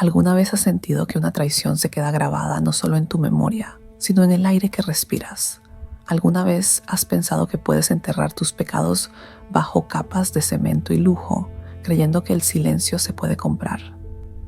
¿Alguna vez has sentido que una traición se queda grabada no solo en tu memoria, sino en el aire que respiras? ¿Alguna vez has pensado que puedes enterrar tus pecados bajo capas de cemento y lujo, creyendo que el silencio se puede comprar?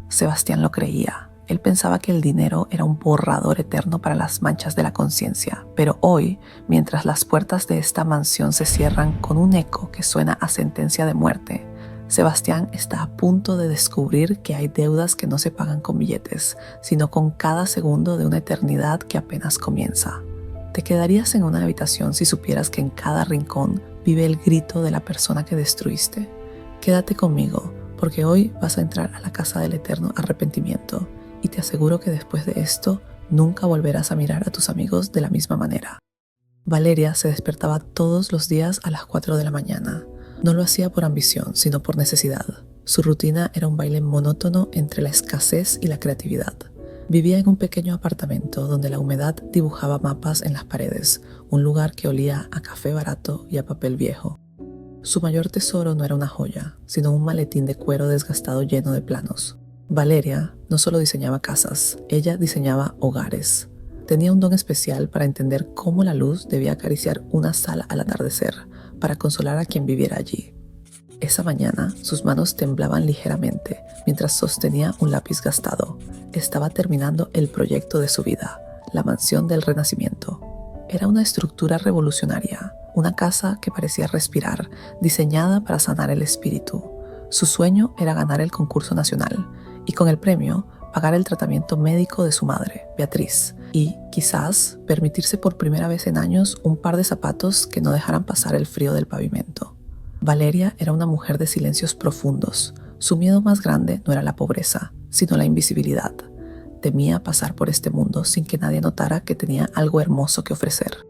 Sebastián lo creía. Él pensaba que el dinero era un borrador eterno para las manchas de la conciencia, pero hoy, mientras las puertas de esta mansión se cierran con un eco que suena a sentencia de muerte, Sebastián está a punto de descubrir que hay deudas que no se pagan con billetes, sino con cada segundo de una eternidad que apenas comienza. ¿Te quedarías en una habitación si supieras que en cada rincón vive el grito de la persona que destruiste? Quédate conmigo, porque hoy vas a entrar a la casa del eterno arrepentimiento, y te aseguro que después de esto nunca volverás a mirar a tus amigos de la misma manera. Valeria se despertaba todos los días a las 4 de la mañana. No lo hacía por ambición, sino por necesidad. Su rutina era un baile monótono entre la escasez y la creatividad. Vivía en un pequeño apartamento donde la humedad dibujaba mapas en las paredes, un lugar que olía a café barato y a papel viejo. Su mayor tesoro no era una joya, sino un maletín de cuero desgastado lleno de planos. Valeria no solo diseñaba casas, ella diseñaba hogares. Tenía un don especial para entender cómo la luz debía acariciar una sala al atardecer, para consolar a quien viviera allí. Esa mañana, sus manos temblaban ligeramente mientras sostenía un lápiz gastado. Estaba terminando el proyecto de su vida, la mansión del Renacimiento. Era una estructura revolucionaria, una casa que parecía respirar, diseñada para sanar el espíritu. Su sueño era ganar el concurso nacional y con el premio pagar el tratamiento médico de su madre, Beatriz, y quizás permitirse por primera vez en años un par de zapatos que no dejaran pasar el frío del pavimento. Valeria era una mujer de silencios profundos. Su miedo más grande no era la pobreza, sino la invisibilidad. Temía pasar por este mundo sin que nadie notara que tenía algo hermoso que ofrecer.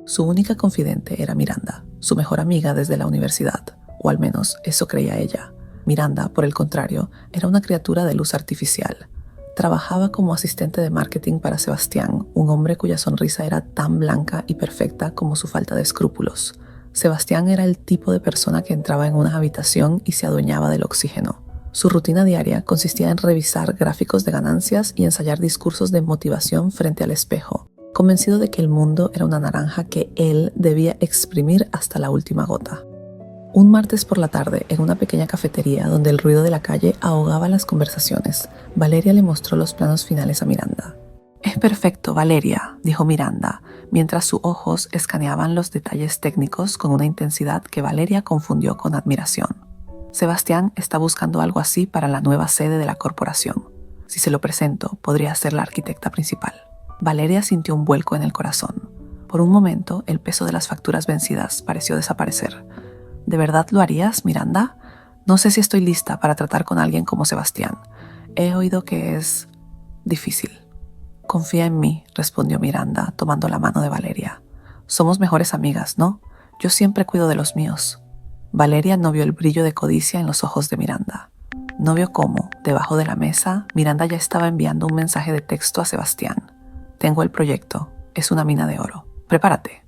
Su única confidente era Miranda, su mejor amiga desde la universidad, o al menos eso creía ella. Miranda, por el contrario, era una criatura de luz artificial. Trabajaba como asistente de marketing para Sebastián, un hombre cuya sonrisa era tan blanca y perfecta como su falta de escrúpulos. Sebastián era el tipo de persona que entraba en una habitación y se adueñaba del oxígeno. Su rutina diaria consistía en revisar gráficos de ganancias y ensayar discursos de motivación frente al espejo, convencido de que el mundo era una naranja que él debía exprimir hasta la última gota. Un martes por la tarde, en una pequeña cafetería donde el ruido de la calle ahogaba las conversaciones, Valeria le mostró los planos finales a Miranda. «Es perfecto, Valeria», dijo Miranda, mientras sus ojos escaneaban los detalles técnicos con una intensidad que Valeria confundió con admiración. Sebastián está buscando algo así para la nueva sede de la corporación. Si se lo presento, podría ser la arquitecta principal. Valeria sintió un vuelco en el corazón. Por un momento, el peso de las facturas vencidas pareció desaparecer. ¿De verdad lo harías, Miranda? No sé si estoy lista para tratar con alguien como Sebastián. He oído que es difícil. Confía en mí, respondió Miranda, tomando la mano de Valeria. Somos mejores amigas, ¿no? Yo siempre cuido de los míos. Valeria no vio el brillo de codicia en los ojos de Miranda. No vio cómo, debajo de la mesa, Miranda ya estaba enviando un mensaje de texto a Sebastián. Tengo el proyecto. Es una mina de oro. Prepárate.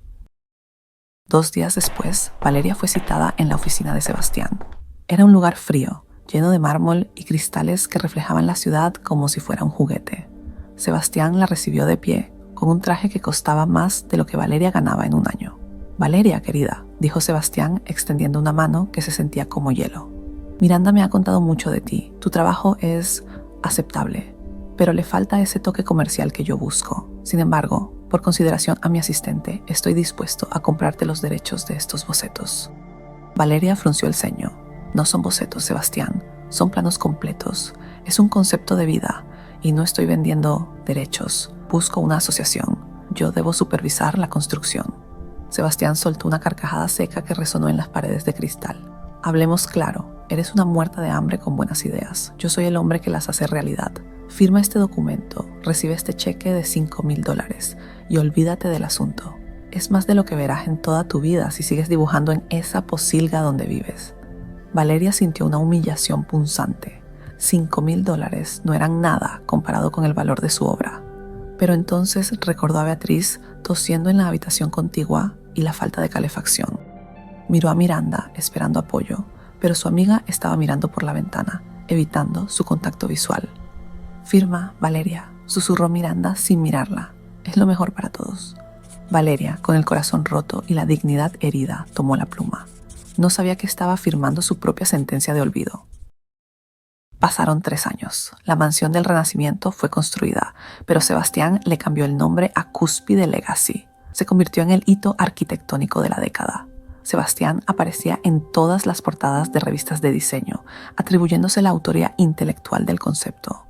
2 días después, Valeria fue citada en la oficina de Sebastián. Era un lugar frío, lleno de mármol y cristales que reflejaban la ciudad como si fuera un juguete. Sebastián la recibió de pie, con un traje que costaba más de lo que Valeria ganaba en un año. «Valeria, querida», dijo Sebastián extendiendo una mano que se sentía como hielo. «Miranda me ha contado mucho de ti. Tu trabajo es aceptable, pero le falta ese toque comercial que yo busco. Sin embargo, por consideración a mi asistente, estoy dispuesto a comprarte los derechos de estos bocetos». Valeria frunció el ceño. «No son bocetos, Sebastián. Son planos completos. Es un concepto de vida. Y no estoy vendiendo derechos. Busco una asociación. Yo debo supervisar la construcción». Sebastián soltó una carcajada seca que resonó en las paredes de cristal. «Hablemos claro. Eres una muerta de hambre con buenas ideas. Yo soy el hombre que las hace realidad. Firma este documento, recibe este cheque de $5,000 y olvídate del asunto. Es más de lo que verás en toda tu vida si sigues dibujando en esa posilga donde vives». Valeria sintió una humillación punzante. $5,000 no eran nada comparado con el valor de su obra. Pero entonces recordó a Beatriz tosiendo en la habitación contigua y la falta de calefacción. Miró a Miranda esperando apoyo, pero su amiga estaba mirando por la ventana, evitando su contacto visual. Firma, Valeria, susurró Miranda sin mirarla. Es lo mejor para todos. Valeria, con el corazón roto y la dignidad herida, tomó la pluma. No sabía que estaba firmando su propia sentencia de olvido. Pasaron 3 años. La mansión del Renacimiento fue construida, pero Sebastián le cambió el nombre a Cúspide Legacy. Se convirtió en el hito arquitectónico de la década. Sebastián aparecía en todas las portadas de revistas de diseño, atribuyéndose la autoría intelectual del concepto.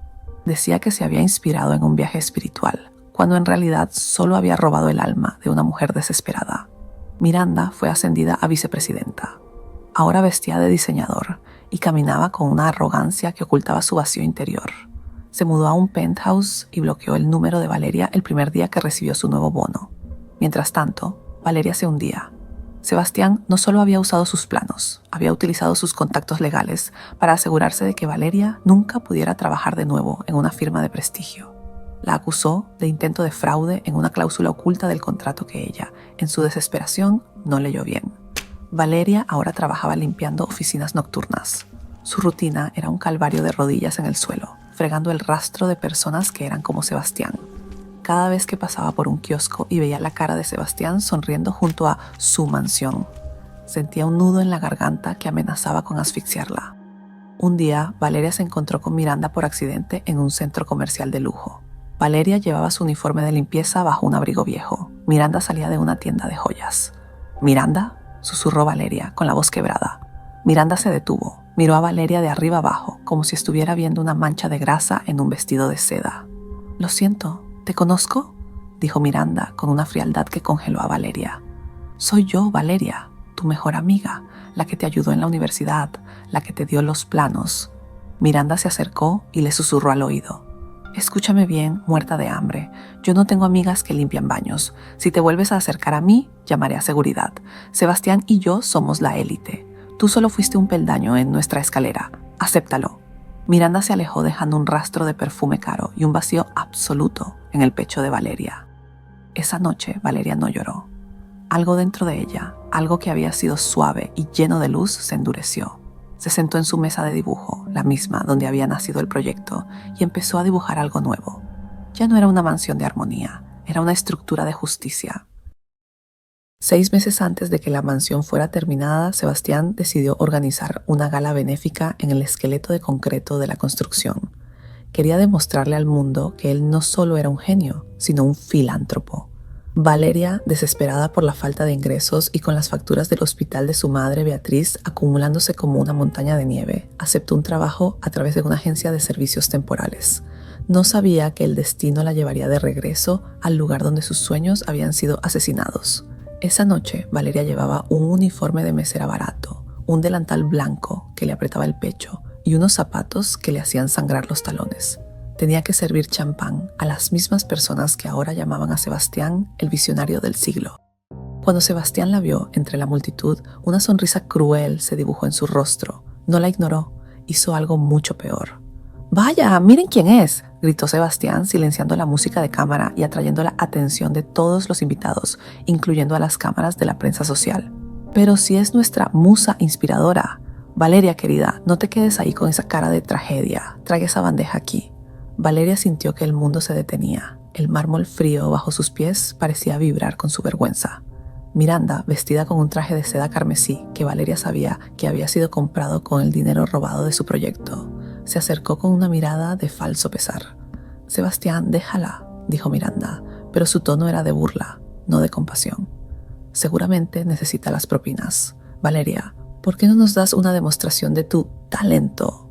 Decía que se había inspirado en un viaje espiritual, cuando en realidad solo había robado el alma de una mujer desesperada. Miranda fue ascendida a vicepresidenta. Ahora vestía de diseñador y caminaba con una arrogancia que ocultaba su vacío interior. Se mudó a un penthouse y bloqueó el número de Valeria el primer día que recibió su nuevo bono. Mientras tanto, Valeria se hundía. Sebastián no solo había usado sus planos, había utilizado sus contactos legales para asegurarse de que Valeria nunca pudiera trabajar de nuevo en una firma de prestigio. La acusó de intento de fraude en una cláusula oculta del contrato que ella, en su desesperación, no leyó bien. Valeria ahora trabajaba limpiando oficinas nocturnas. Su rutina era un calvario de rodillas en el suelo, fregando el rastro de personas que eran como Sebastián. Cada vez que pasaba por un kiosco y veía la cara de Sebastián sonriendo junto a su mansión, sentía un nudo en la garganta que amenazaba con asfixiarla. Un día, Valeria se encontró con Miranda por accidente en un centro comercial de lujo. Valeria llevaba su uniforme de limpieza bajo un abrigo viejo. Miranda salía de una tienda de joyas. «¿Miranda?», susurró Valeria, con la voz quebrada. Miranda se detuvo. Miró a Valeria de arriba abajo, como si estuviera viendo una mancha de grasa en un vestido de seda. «Lo siento, ¿te conozco?», dijo Miranda con una frialdad que congeló a Valeria. «Soy yo, Valeria, tu mejor amiga, la que te ayudó en la universidad, la que te dio los planos». Miranda se acercó y le susurró al oído. «Escúchame bien, muerta de hambre. Yo no tengo amigas que limpian baños. Si te vuelves a acercar a mí, llamaré a seguridad. Sebastián y yo somos la élite. Tú solo fuiste un peldaño en nuestra escalera. Acéptalo». Miranda se alejó dejando un rastro de perfume caro y un vacío absoluto en el pecho de Valeria. Esa noche Valeria no lloró. Algo dentro de ella, algo que había sido suave y lleno de luz, se endureció. Se sentó en su mesa de dibujo, la misma donde había nacido el proyecto, y empezó a dibujar algo nuevo. Ya no era una mansión de armonía, era una estructura de justicia. 6 meses antes de que la mansión fuera terminada, Sebastián decidió organizar una gala benéfica en el esqueleto de concreto de la construcción. Quería demostrarle al mundo que él no solo era un genio, sino un filántropo. Valeria, desesperada por la falta de ingresos y con las facturas del hospital de su madre Beatriz acumulándose como una montaña de nieve, aceptó un trabajo a través de una agencia de servicios temporales. No sabía que el destino la llevaría de regreso al lugar donde sus sueños habían sido asesinados. Esa noche, Valeria llevaba un uniforme de mesera barato, un delantal blanco que le apretaba el pecho y unos zapatos que le hacían sangrar los talones. Tenía que servir champán a las mismas personas que ahora llamaban a Sebastián el visionario del siglo. Cuando Sebastián la vio entre la multitud, una sonrisa cruel se dibujó en su rostro. No la ignoró, hizo algo mucho peor. «¡Vaya, miren quién es!», gritó Sebastián, silenciando la música de cámara y atrayendo la atención de todos los invitados, incluyendo a las cámaras de la prensa social. «Pero si es nuestra musa inspiradora. Valeria, querida, no te quedes ahí con esa cara de tragedia. Trae esa bandeja aquí». Valeria sintió que el mundo se detenía. El mármol frío bajo sus pies parecía vibrar con su vergüenza. Miranda, vestida con un traje de seda carmesí que Valeria sabía que había sido comprado con el dinero robado de su proyecto, se acercó con una mirada de falso pesar. «Sebastián, déjala», dijo Miranda, pero su tono era de burla, no de compasión. «Seguramente necesita las propinas. Valeria, ¿por qué no nos das una demostración de tu talento?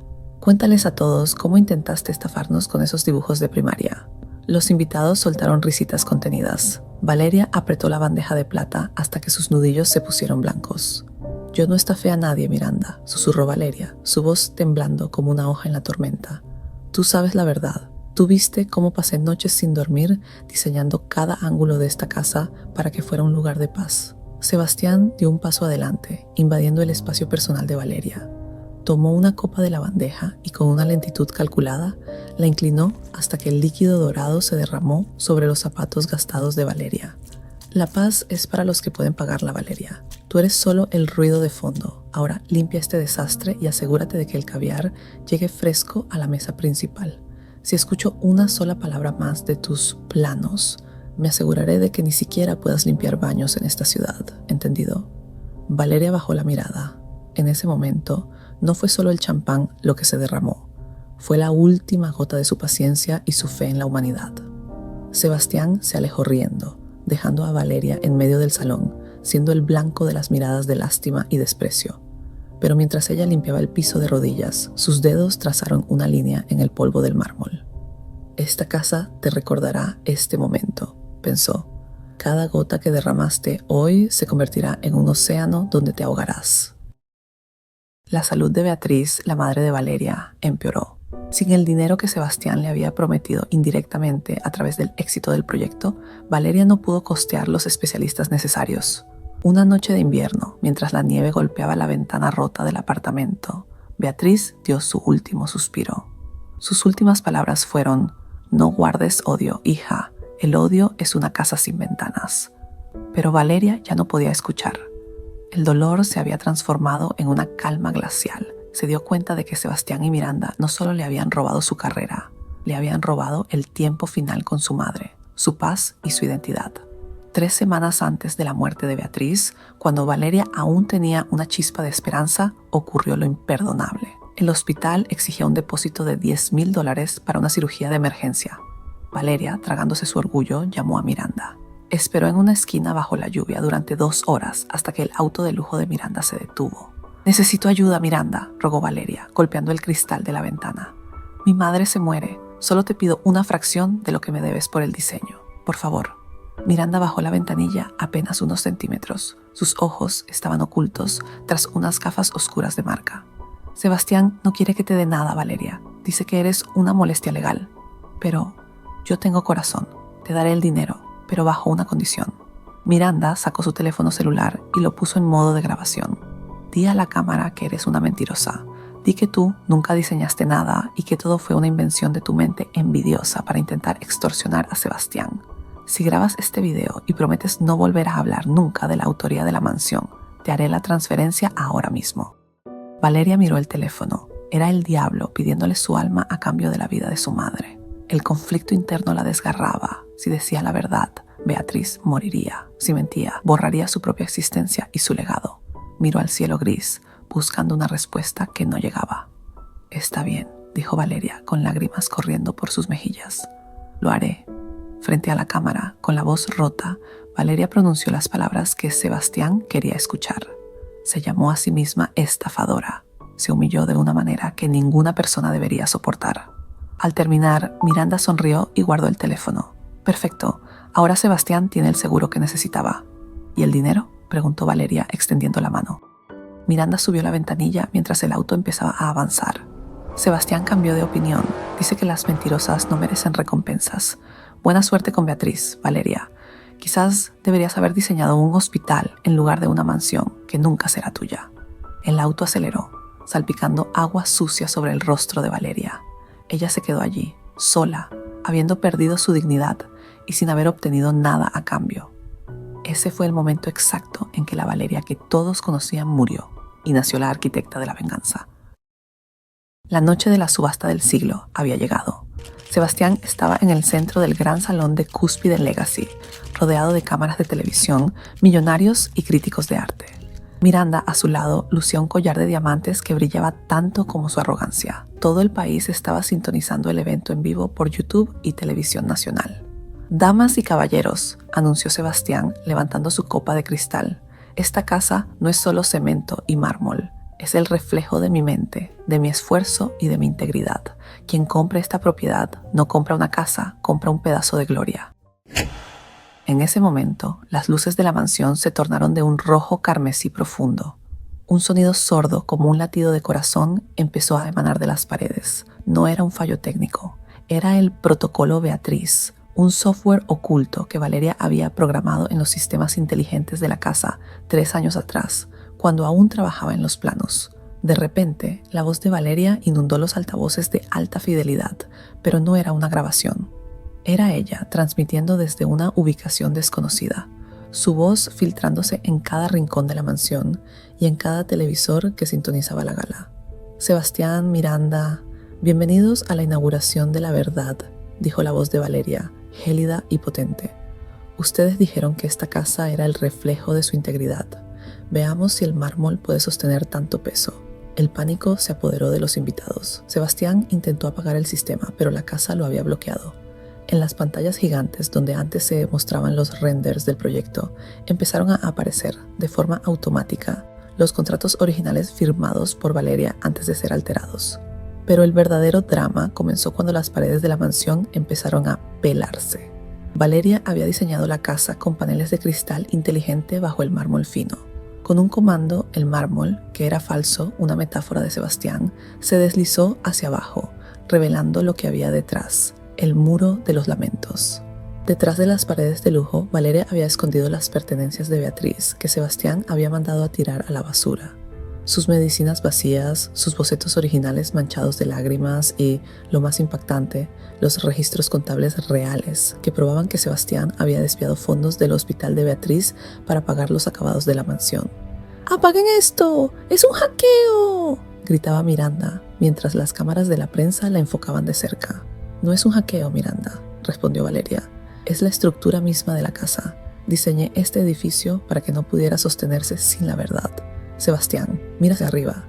Cuéntales a todos cómo intentaste estafarnos con esos dibujos de primaria». Los invitados soltaron risitas contenidas. Valeria apretó la bandeja de plata hasta que sus nudillos se pusieron blancos. «Yo no estafé a nadie, Miranda», susurró Valeria, su voz temblando como una hoja en la tormenta. «Tú sabes la verdad. Tú viste cómo pasé noches sin dormir diseñando cada ángulo de esta casa para que fuera un lugar de paz». Sebastián dio un paso adelante, invadiendo el espacio personal de Valeria. Tomó una copa de la bandeja y con una lentitud calculada la inclinó hasta que el líquido dorado se derramó sobre los zapatos gastados de Valeria. «La paz es para los que pueden pagarla, Valeria. Tú eres solo el ruido de fondo. Ahora limpia este desastre y asegúrate de que el caviar llegue fresco a la mesa principal». Si escucho una sola palabra más de tus planos, me aseguraré de que ni siquiera puedas limpiar baños en esta ciudad, ¿entendido? Valeria bajó la mirada. En ese momento, no fue solo el champán lo que se derramó, fue la última gota de su paciencia y su fe en la humanidad. Sebastián se alejó riendo, dejando a Valeria en medio del salón, siendo el blanco de las miradas de lástima y desprecio. Pero mientras ella limpiaba el piso de rodillas, sus dedos trazaron una línea en el polvo del mármol. Esta casa te recordará este momento, pensó. Cada gota que derramaste hoy se convertirá en un océano donde te ahogarás. La salud de Beatriz, la madre de Valeria, empeoró. Sin el dinero que Sebastián le había prometido indirectamente a través del éxito del proyecto, Valeria no pudo costear los especialistas necesarios. Una noche de invierno, mientras la nieve golpeaba la ventana rota del apartamento, Beatriz dio su último suspiro. Sus últimas palabras fueron: «No guardes odio, hija. El odio es una casa sin ventanas». Pero Valeria ya no podía escuchar. El dolor se había transformado en una calma glacial. Se dio cuenta de que Sebastián y Miranda no solo le habían robado su carrera, le habían robado el tiempo final con su madre, su paz y su identidad. 3 semanas antes de la muerte de Beatriz, cuando Valeria aún tenía una chispa de esperanza, ocurrió lo imperdonable. El hospital exigía un depósito de $10,000 para una cirugía de emergencia. Valeria, tragándose su orgullo, llamó a Miranda. Esperó en una esquina bajo la lluvia durante 2 horas hasta que el auto de lujo de Miranda se detuvo. «Necesito ayuda, Miranda», rogó Valeria, golpeando el cristal de la ventana. «Mi madre se muere. Solo te pido una fracción de lo que me debes por el diseño. Por favor». Miranda bajó la ventanilla apenas unos centímetros. Sus ojos estaban ocultos tras unas gafas oscuras de marca. «Sebastián no quiere que te dé nada, Valeria. Dice que eres una molestia legal. Pero yo tengo corazón. Te daré el dinero, pero bajo una condición». Miranda sacó su teléfono celular y lo puso en modo de grabación. «Di a la cámara que eres una mentirosa. Di que tú nunca diseñaste nada y que todo fue una invención de tu mente envidiosa para intentar extorsionar a Sebastián. Si grabas este video y prometes no volver a hablar nunca de la autoría de la mansión, te haré la transferencia ahora mismo». Valeria miró el teléfono. Era el diablo pidiéndole su alma a cambio de la vida de su madre. El conflicto interno la desgarraba. Si decía la verdad, Beatriz moriría. Si mentía, borraría su propia existencia y su legado. Miró al cielo gris, buscando una respuesta que no llegaba. «Está bien», dijo Valeria, con lágrimas corriendo por sus mejillas. «Lo haré». Frente a la cámara, con la voz rota, Valeria pronunció las palabras que Sebastián quería escuchar. Se llamó a sí misma estafadora. Se humilló de una manera que ninguna persona debería soportar. Al terminar, Miranda sonrió y guardó el teléfono. «Perfecto. Ahora Sebastián tiene el seguro que necesitaba». «¿Y el dinero?», preguntó Valeria, extendiendo la mano. Miranda subió la ventanilla mientras el auto empezaba a avanzar. «Sebastián cambió de opinión. Dice que las mentirosas no merecen recompensas. Buena suerte con Beatriz, Valeria. Quizás deberías haber diseñado un hospital en lugar de una mansión que nunca será tuya». El auto aceleró, salpicando agua sucia sobre el rostro de Valeria. Ella se quedó allí, sola, habiendo perdido su dignidad y sin haber obtenido nada a cambio. Ese fue el momento exacto en que la Valeria que todos conocían murió y nació la arquitecta de la venganza. La noche de la subasta del siglo había llegado. Sebastián estaba en el centro del gran salón de Cúspide Legacy, rodeado de cámaras de televisión, millonarios y críticos de arte. Miranda, a su lado, lucía un collar de diamantes que brillaba tanto como su arrogancia. Todo el país estaba sintonizando el evento en vivo por YouTube y Televisión Nacional. «Damas y caballeros», anunció Sebastián, levantando su copa de cristal, «esta casa no es solo cemento y mármol. Es el reflejo de mi mente, de mi esfuerzo y de mi integridad. Quien compre esta propiedad no compra una casa, compra un pedazo de gloria». En ese momento, las luces de la mansión se tornaron de un rojo carmesí profundo. Un sonido sordo como un latido de corazón empezó a emanar de las paredes. No era un fallo técnico, era el protocolo Beatriz, un software oculto que Valeria había programado en los sistemas inteligentes de la casa 3 años atrás, cuando aún trabajaba en los planos. De repente, la voz de Valeria inundó los altavoces de alta fidelidad, pero no era una grabación. Era ella transmitiendo desde una ubicación desconocida, su voz filtrándose en cada rincón de la mansión y en cada televisor que sintonizaba la gala. Sebastián, Miranda, Bienvenidos a la inauguración de la verdad, dijo la voz de Valeria, gélida y potente. Ustedes dijeron que esta casa era el reflejo de su integridad. Veamos si el mármol puede sostener tanto peso. El pánico se apoderó de los invitados. Sebastián intentó apagar el sistema, pero la casa lo había bloqueado. En las pantallas gigantes donde antes se mostraban los renders del proyecto, empezaron a aparecer, de forma automática, los contratos originales firmados por Valeria antes de ser alterados. Pero el verdadero drama comenzó cuando las paredes de la mansión empezaron a pelarse. Valeria había diseñado la casa con paneles de cristal inteligente bajo el mármol fino. Con un comando, el mármol, que era falso, una metáfora de Sebastián, se deslizó hacia abajo, revelando lo que había detrás, el muro de los lamentos. Detrás de las paredes de lujo, Valeria había escondido las pertenencias de Beatriz, que Sebastián había mandado a tirar a la basura. Sus medicinas vacías, sus bocetos originales manchados de lágrimas y, lo más impactante, los registros contables reales que probaban que Sebastián había desviado fondos del hospital de Beatriz para pagar los acabados de la mansión. ¡Apaguen esto! ¡Es un hackeo!, gritaba Miranda, mientras las cámaras de la prensa la enfocaban de cerca. No es un hackeo, Miranda, respondió Valeria. Es la estructura misma de la casa. Diseñé este edificio para que no pudiera sostenerse sin la verdad. Sebastián, mira hacia arriba.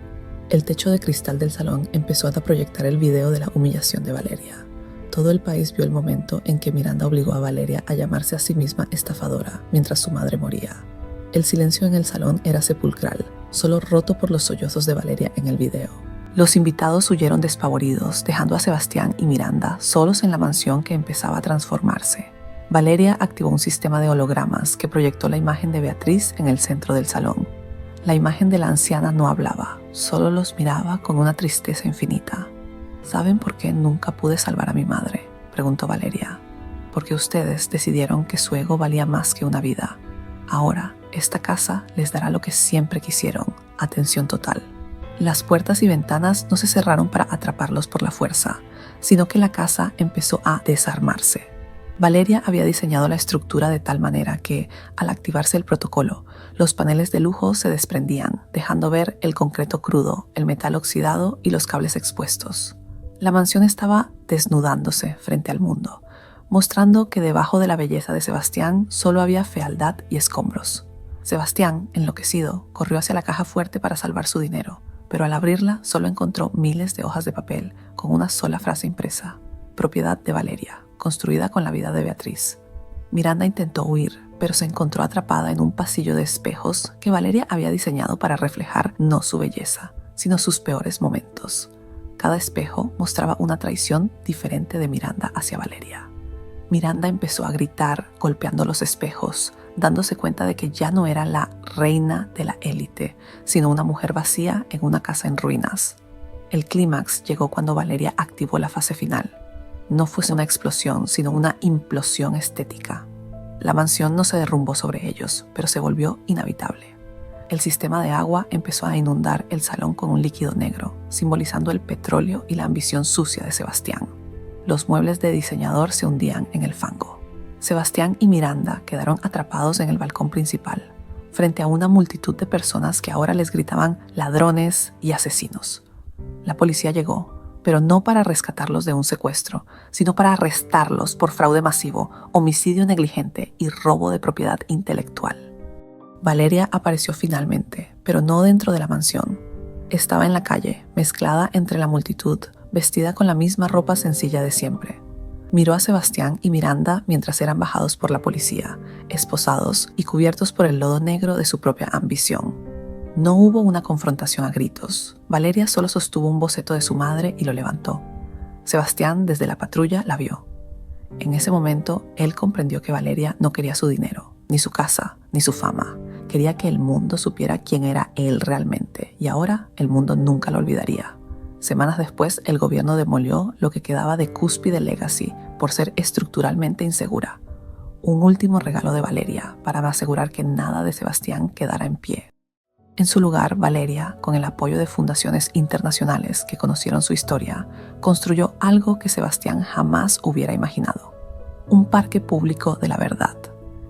El techo de cristal del salón empezó a proyectar el video de la humillación de Valeria. Todo el país vio el momento en que Miranda obligó a Valeria a llamarse a sí misma estafadora mientras su madre moría. El silencio en el salón era sepulcral, solo roto por los sollozos de Valeria en el video. Los invitados huyeron despavoridos, dejando a Sebastián y Miranda solos en la mansión que empezaba a transformarse. Valeria activó un sistema de hologramas que proyectó la imagen de Beatriz en el centro del salón. La imagen de la anciana no hablaba, solo los miraba con una tristeza infinita. ¿Saben por qué nunca pude salvar a mi madre?, preguntó Valeria. Porque ustedes decidieron que su ego valía más que una vida. Ahora, esta casa les dará lo que siempre quisieron, atención total. Las puertas y ventanas no se cerraron para atraparlos por la fuerza, sino que la casa empezó a desarmarse. Valeria había diseñado la estructura de tal manera que, al activarse el protocolo, los paneles de lujo se desprendían, dejando ver el concreto crudo, el metal oxidado y los cables expuestos. La mansión estaba desnudándose frente al mundo, mostrando que debajo de la belleza de Sebastián solo había fealdad y escombros. Sebastián, enloquecido, corrió hacia la caja fuerte para salvar su dinero, pero al abrirla solo encontró miles de hojas de papel con una sola frase impresa: propiedad de Valeria, construida con la vida de Beatriz. Miranda intentó huir, pero se encontró atrapada en un pasillo de espejos que Valeria había diseñado para reflejar no su belleza, sino sus peores momentos. Cada espejo mostraba una traición diferente de Miranda hacia Valeria. Miranda empezó a gritar, golpeando los espejos, dándose cuenta de que ya no era la reina de la élite, sino una mujer vacía en una casa en ruinas. El clímax llegó cuando Valeria activó la fase final. No fue una explosión, sino una implosión estética. La mansión no se derrumbó sobre ellos, pero se volvió inhabitable. El sistema de agua empezó a inundar el salón con un líquido negro, simbolizando el petróleo y la ambición sucia de Sebastián. Los muebles de diseñador se hundían en el fango. Sebastián y Miranda quedaron atrapados en el balcón principal, frente a una multitud de personas que ahora les gritaban ladrones y asesinos. La policía llegó, pero no para rescatarlos de un secuestro, sino para arrestarlos por fraude masivo, homicidio negligente y robo de propiedad intelectual. Valeria apareció finalmente, pero no dentro de la mansión. Estaba en la calle, mezclada entre la multitud, vestida con la misma ropa sencilla de siempre. Miró a Sebastián y Miranda mientras eran bajados por la policía, esposados y cubiertos por el lodo negro de su propia ambición. No hubo una confrontación a gritos. Valeria solo sostuvo un boceto de su madre y lo levantó. Sebastián, desde la patrulla, la vio. En ese momento, él comprendió que Valeria no quería su dinero, ni su casa, ni su fama. Quería que el mundo supiera quién era él realmente, y ahora el mundo nunca lo olvidaría. Semanas después, el gobierno demolió lo que quedaba de Cúspide Legacy por ser estructuralmente insegura. Un último regalo de Valeria para asegurar que nada de Sebastián quedara en pie. En su lugar, Valeria, con el apoyo de fundaciones internacionales que conocieron su historia, construyó algo que Sebastián jamás hubiera imaginado: un parque público de la verdad.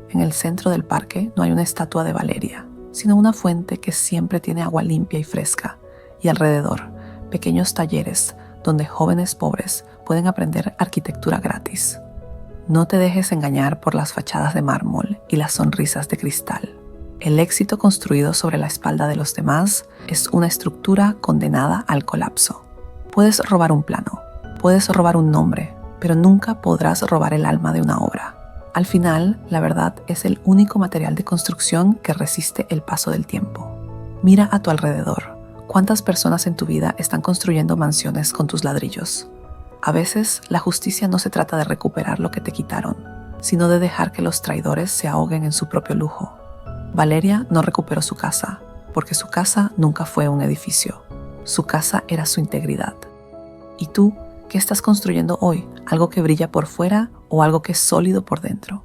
En el centro del parque no hay una estatua de Valeria, sino una fuente que siempre tiene agua limpia y fresca, y alrededor, pequeños talleres donde jóvenes pobres pueden aprender arquitectura gratis. No te dejes engañar por las fachadas de mármol y las sonrisas de cristal. El éxito construido sobre la espalda de los demás es una estructura condenada al colapso. Puedes robar un plano, puedes robar un nombre, pero nunca podrás robar el alma de una obra. Al final, la verdad es el único material de construcción que resiste el paso del tiempo. Mira a tu alrededor. ¿Cuántas personas en tu vida están construyendo mansiones con tus ladrillos? A veces, la justicia no se trata de recuperar lo que te quitaron, sino de dejar que los traidores se ahoguen en su propio lujo. Valeria no recuperó su casa, porque su casa nunca fue un edificio. Su casa era su integridad. ¿Y tú? ¿Qué estás construyendo hoy? ¿Algo que brilla por fuera o algo que es sólido por dentro?